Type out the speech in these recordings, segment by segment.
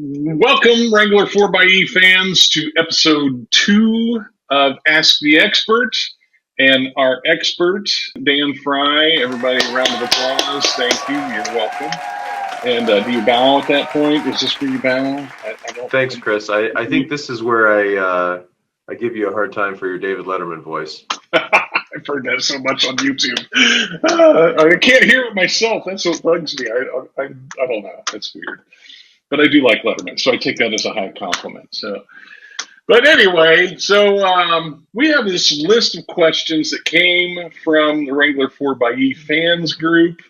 Welcome, Wrangler 4XE fans, to episode 2 of Ask the Expert. And our expert, Dan Frye. Everybody, a round of applause. Thank you. You're welcome. And do you bow at that point? Is this where you bow? I don't. Thanks, Chris. I think this is where I give you a hard time for your David Letterman voice. I've heard that so much on YouTube. I can't hear it myself. That's what bugs me. I don't know. That's weird. But I do like Letterman, so I take that as a high compliment. But anyway, we have this list of questions that came from the Wrangler 4XE fans group.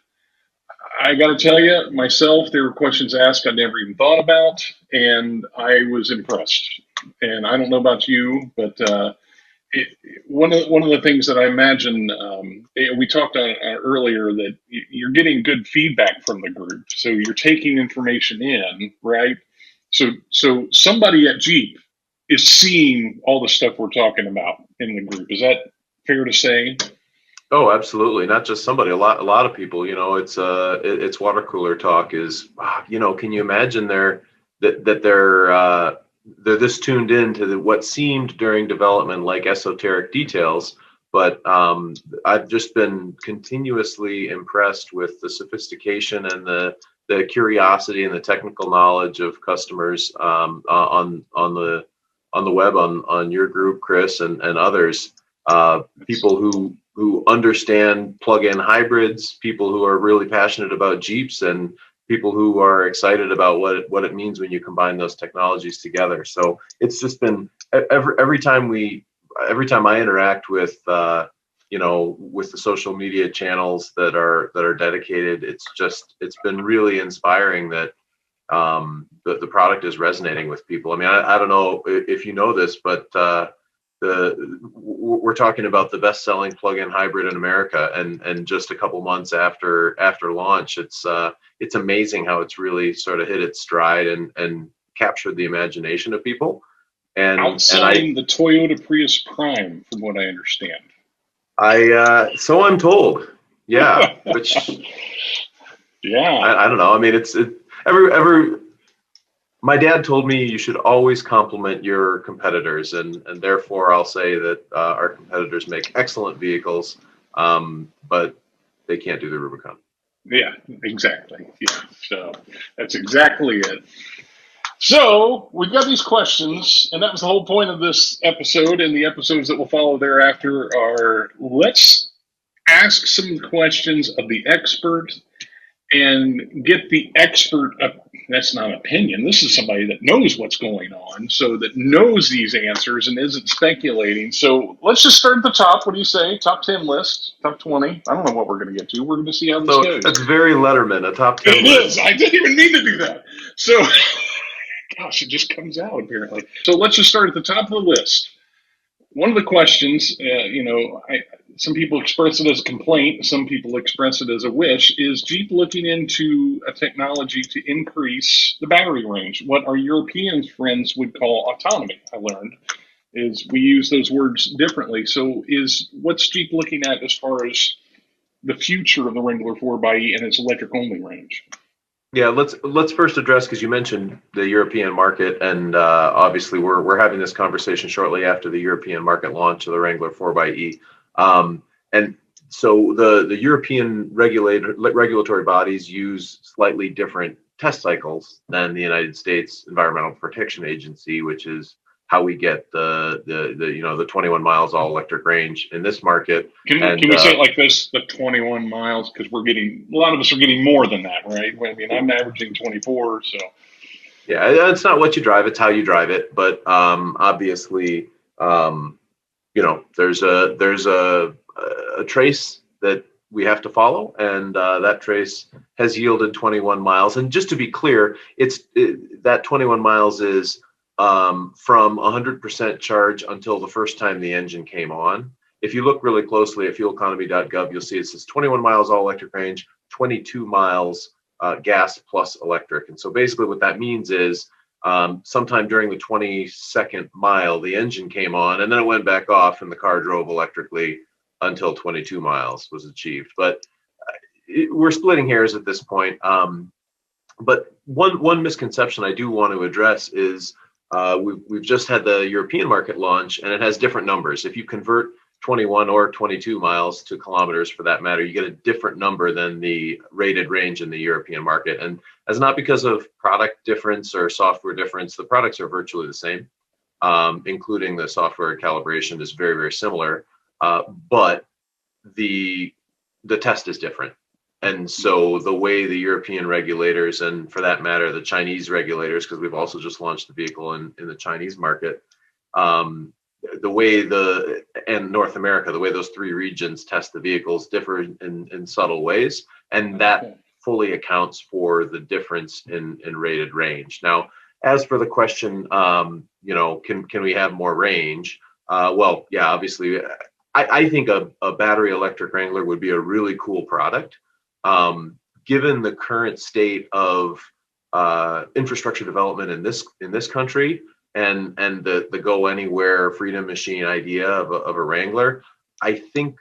I got to tell you, myself, there were questions asked I never even thought about, and I was impressed. And I don't know about you, but one of the things that I imagine, we talked on earlier, that you're getting good feedback from the group, so you're taking information in, right? So somebody at Jeep is seeing all the stuff we're talking about in the group. Is that fair to say? Oh, absolutely. Not just somebody. A lot of people. It's water cooler talk. Can you imagine they're this tuned in to what seemed during development like esoteric details, but I've just been continuously impressed with the sophistication and the curiosity and the technical knowledge of customers on the web, on your group, Chris, and others. People who understand plug-in hybrids, people who are really passionate about Jeeps, and people who are excited about what it means when you combine those technologies together. So it's just been every time I interact with with the social media channels that are dedicated, it's been really inspiring that the product is resonating with people. I mean, I don't know if you know this, but we're talking about the best-selling plug-in hybrid in America, and just a couple months after launch, it's amazing how it's really sort of hit its stride and captured the imagination of people. And outside the Toyota Prius Prime, from what I understand. So I'm told, yeah. Which, yeah, I don't know. I mean, my dad told me you should always compliment your competitors, and therefore I'll say that our competitors make excellent vehicles, but they can't do the Rubicon. Yeah, exactly. Yeah, so that's exactly it. So we've got these questions, and that was the whole point of this episode, and the episodes that will follow thereafter are, let's ask some questions of the expert and get the expert. That's not opinion. This is somebody that knows what's going on, so that knows these answers and isn't speculating. So let's just start at the top. What do you say? Top 10 list, top 20. I don't know what we're going to get to. We're going to see how this goes. That's very Letterman, a top 10 It list. is. I didn't even mean to do that. So, gosh, it just comes out apparently. So let's just start at the top of the list. One of the questions, some people express it as a complaint, some people express it as a wish, is Jeep looking into a technology to increase the battery range, what our European friends would call autonomy, I learned, is we use those words differently. So what's Jeep looking at as far as the future of the Wrangler 4XE and its electric-only range? Yeah, let's first address, because you mentioned the European market, and obviously we're having this conversation shortly after the European market launch of the Wrangler 4XE, and so the European regulatory bodies use slightly different test cycles than the United States Environmental Protection Agency, which is how we get the 21 miles all electric range in this market. Can we say it like this, the 21 miles? Because a lot of us are getting more than that, right? I mean, I'm averaging 24, so. Yeah, it's not what you drive, it's how you drive it. But obviously, there's a trace that we have to follow, and that trace has yielded 21 miles. And just to be clear, that 21 miles is from 100% charge until the first time the engine came on. If you look really closely at fueleconomy.gov, you'll see it says 21 miles all electric range, 22 miles gas plus electric. And so basically what that means is sometime during the 22nd mile, the engine came on, and then it went back off and the car drove electrically until 22 miles was achieved. But we're splitting hairs at this point. But one misconception I do want to address is we've just had the European market launch, and it has different numbers. If you convert 21 or 22 miles to kilometers, for that matter, you get a different number than the rated range in the European market. And that's not because of product difference or software difference. The products are virtually the same, including the software calibration is very, very similar. But the test is different. And so the way the European regulators, and for that matter, the Chinese regulators, because we've also just launched the vehicle in the Chinese market, the way and North America, the way those three regions test the vehicles differ in subtle ways. And that fully accounts for the difference in rated range. Now, as for the question, can we have more range? Well, yeah, obviously, I think a battery electric Wrangler would be a really cool product. Given the current state of infrastructure development in this country, and the go anywhere freedom machine idea of a Wrangler, I think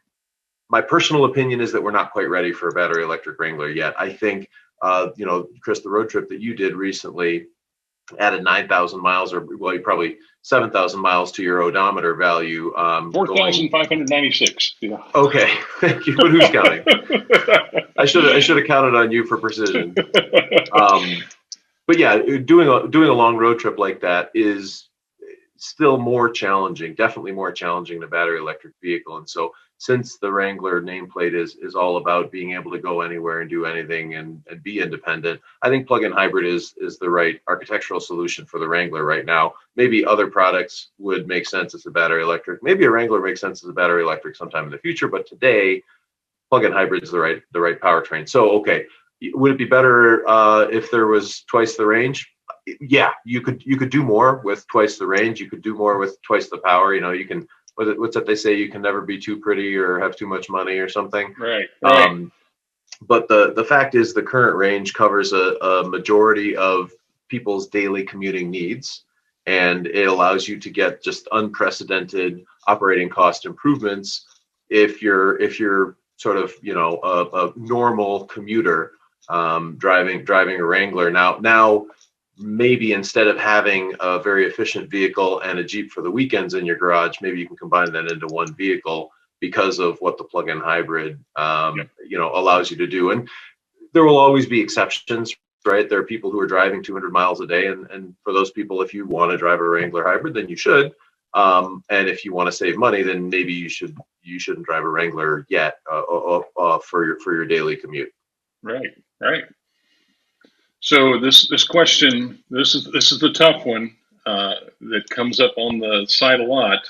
my personal opinion is that we're not quite ready for a battery electric Wrangler yet. I think Chris, the road trip that you did recently added 9,000 miles, or well, you probably 7,000 miles to your odometer value. 4,596. Yeah. Okay, thank you. But who's counting? I should have counted on you for precision. But yeah, doing a long road trip like that is still more challenging, definitely more challenging than a battery electric vehicle. And so, since the Wrangler nameplate is all about being able to go anywhere and do anything and be independent, I think plug-in hybrid is the right architectural solution for the Wrangler right now. Maybe other products would make sense as a battery electric. Maybe a Wrangler makes sense as a battery electric sometime in the future, but today, plug-in hybrid is the right powertrain. So, okay, would it be better if there was twice the range? Yeah, you could do more with twice the range. You could do more with twice the power. You can. What's that they say? You can never be too pretty or have too much money or something. Right. But the fact is, the current range covers a majority of people's daily commuting needs, and it allows you to get just unprecedented operating cost improvements if you're sort of a normal commuter driving a Wrangler. Now maybe instead of having a very efficient vehicle and a Jeep for the weekends in your garage, maybe you can combine that into one vehicle because of what the plug-in hybrid allows you to do. And there will always be exceptions, right? There are people who are driving 200 miles a day, and for those people, if you want to drive a Wrangler hybrid, then you should. And if you want to save money, then maybe you shouldn't drive a Wrangler yet for your daily commute. Right. So this question, this is the tough one that comes up on the site a lot.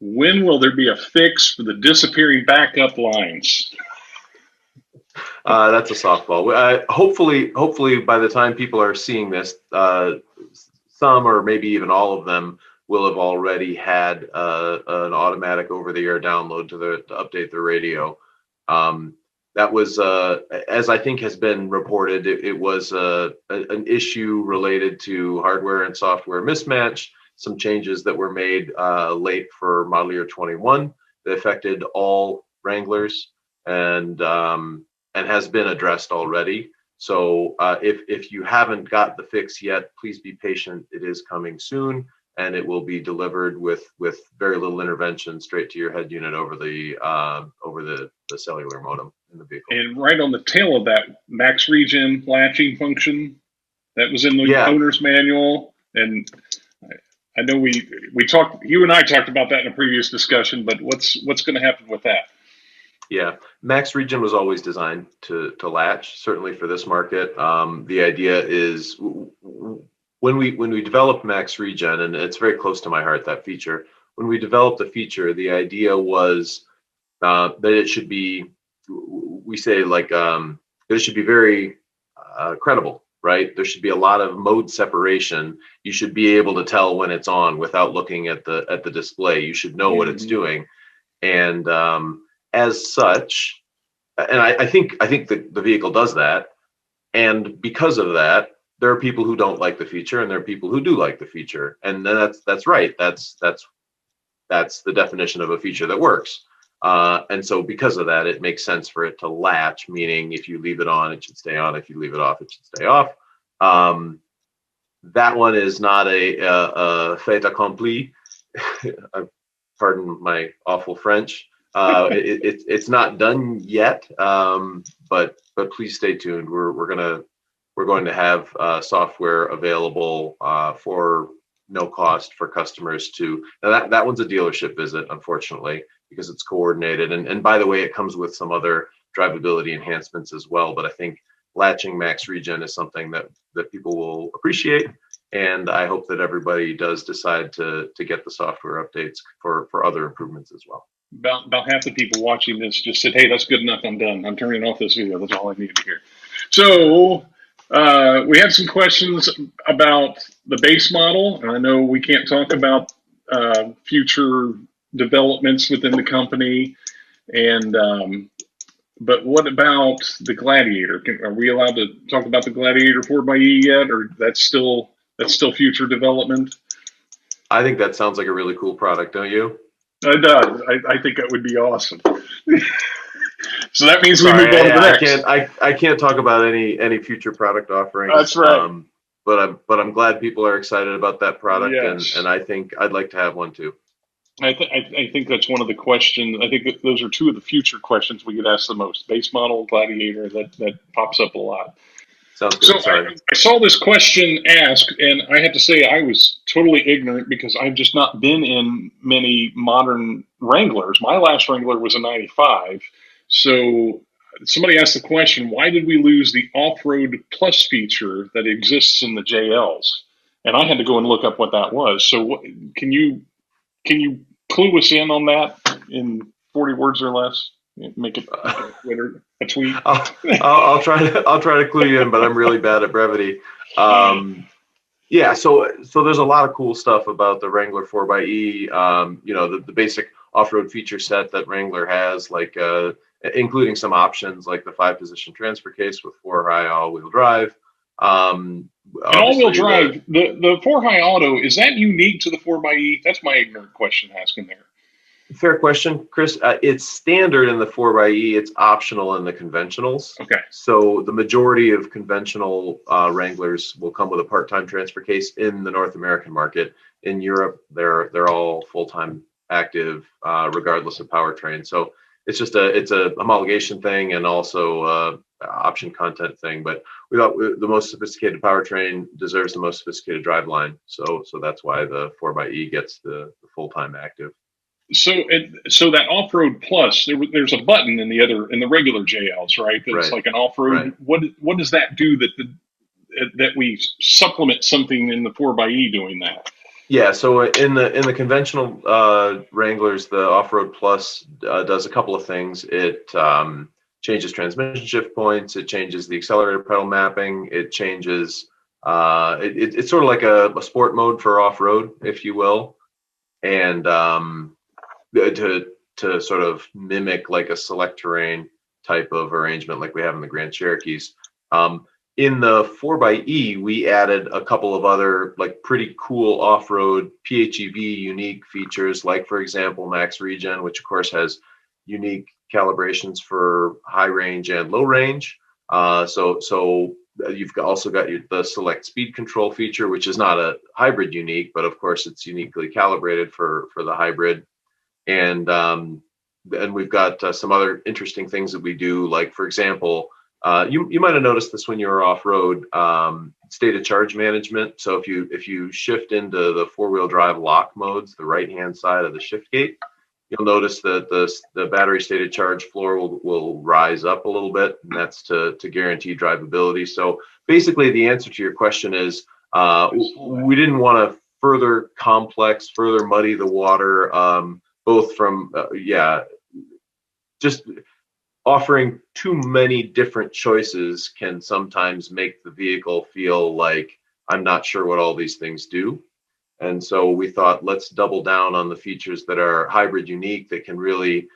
When will there be a fix for the disappearing backup lines? That's a softball. Hopefully, by the time people are seeing this, some or maybe even all of them will have already had an automatic over-the-air download to update their radio. That was, as I think has been reported, it was an issue related to hardware and software mismatch, some changes that were made late for model year 21 that affected all Wranglers and has been addressed already. So if you haven't got the fix yet, please be patient. It is coming soon, and it will be delivered with very little intervention straight to your head unit over the cellular modem in the vehicle. And right on the tail of that, max regen latching function that was in the owner's manual. And I know we talked, you and I talked about that in a previous discussion, but what's going to happen with that? Yeah, max regen was always designed to latch, certainly for this market. The idea is when we developed max regen, and it's very close to my heart, that feature. When we developed the feature, the idea was that it should be, we say that it should be very credible, right? There should be a lot of mode separation. You should be able to tell when it's on without looking at the display. You should know what it's doing, and as such, and I think the vehicle does that, and because of that, there are people who don't like the feature, and there are people who do like the feature, and that's right. That's the definition of a feature that works. And so because of that, it makes sense for it to latch, meaning if you leave it on, it should stay on. If you leave it off, it should stay off. Um, that one is not a fait accompli. Pardon my awful French. It's not done yet, but please stay tuned. We're going to have software available for no cost for customers to. Now that one's a dealership visit, unfortunately, because it's coordinated. And by the way, it comes with some other drivability enhancements as well. But I think latching max regen is something that people will appreciate. And I hope that everybody does decide to get the software updates for other improvements as well. About half the people watching this just said, "Hey, that's good enough. I'm done. I'm turning off this video. That's all I need to hear." So we had some questions about the base model, and I know we can't talk about future developments within the company. And but what about the Gladiator? Are we allowed to talk about the Gladiator 4xE yet, or that's still future development? I think that sounds like a really cool product, don't you? It does. I think that would be awesome. So that means Sorry, we move on to the next. I can't talk about any future product offerings. That's right. But I'm glad people are excited about that product, Yes. and I think I'd like to have one too. I think that's one of the questions. I think that those are two of the future questions we get asked the most. Base model, Gladiator, that pops up a lot. Sounds good. So I saw this question asked, and I have to say I was totally ignorant because I've just not been in many modern Wranglers. My last Wrangler was a 95. So somebody asked the question, why did we lose the off-road plus feature that exists in the JLs? And I had to go and look up what that was. So can you clue us in on that in 40 words or less? Make it a Twitter, a tweet. I'll try to clue you in, but I'm really bad at brevity. Yeah, so there's a lot of cool stuff about the Wrangler 4xE. The basic off-road feature set that Wrangler has, like including some options like the 5-position transfer case with 4-high all-wheel drive. And all-wheel drive, the 4-high auto, is that unique to the 4xE? That's my ignorant question asking there. Fair question, Chris. It's standard in the 4xE. It's optional in the conventionals. Okay. So the majority of conventional Wranglers will come with a part-time transfer case in the North American market. In Europe, they're all full-time active, regardless of powertrain. So it's just it's a homologation thing and also option content thing. But we thought the most sophisticated powertrain deserves the most sophisticated driveline. So that's why the 4xE gets the full-time active. So that off-road plus, there's a button in the regular JLs, right? That's right. Like an off-road. Right. What does that do that we supplement something in the 4xE doing that? Yeah, so in the conventional Wranglers, the off-road plus does a couple of things. It changes transmission shift points. It changes the accelerator pedal mapping. It changes. It's sort of like a sport mode for off-road, if you will, and to sort of mimic like a select terrain type of arrangement like we have in the Grand Cherokees. In the 4xE, we added a couple of other like pretty cool off-road PHEV unique features, like for example, Max Regen, which of course has unique calibrations for high range and low range. So you've also got the select speed control feature, which is not a hybrid unique, but of course it's uniquely calibrated for the hybrid. And we've got some other interesting things that we do, like for example, you might have noticed this when you were off road, state of charge management. So if you shift into the 4-wheel drive lock modes, the right hand side of the shift gate, you'll notice that the battery state of charge floor will rise up a little bit, and that's to guarantee drivability. So basically, the answer to your question is we didn't want to further muddy the water. Both from, just offering too many different choices can sometimes make the vehicle feel like I'm not sure what all these things do. And so we thought, let's double down on the features that are hybrid unique that can really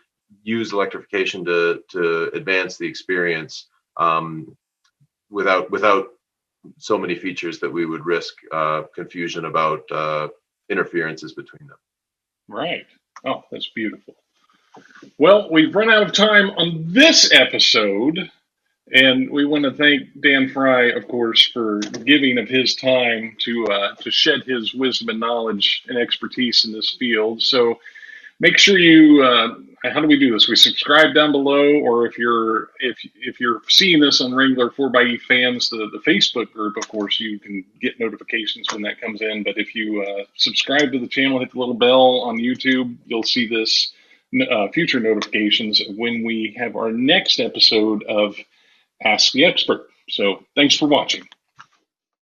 use electrification to advance the experience without so many features that we would risk confusion about interferences between them. Right. Oh, that's beautiful. Well, we've run out of time on this episode And we want to thank Dan Frye, of course, for giving of his time to shed his wisdom and knowledge and expertise in this field. So make sure you how do we do this? We subscribe down below, or if you're seeing this on Wrangler 4xE fans, the Facebook group, of course, you can get notifications when that comes in. But if you subscribe to the channel, hit the little bell on YouTube, you'll see this future notifications when we have our next episode of Ask the Expert. So thanks for watching.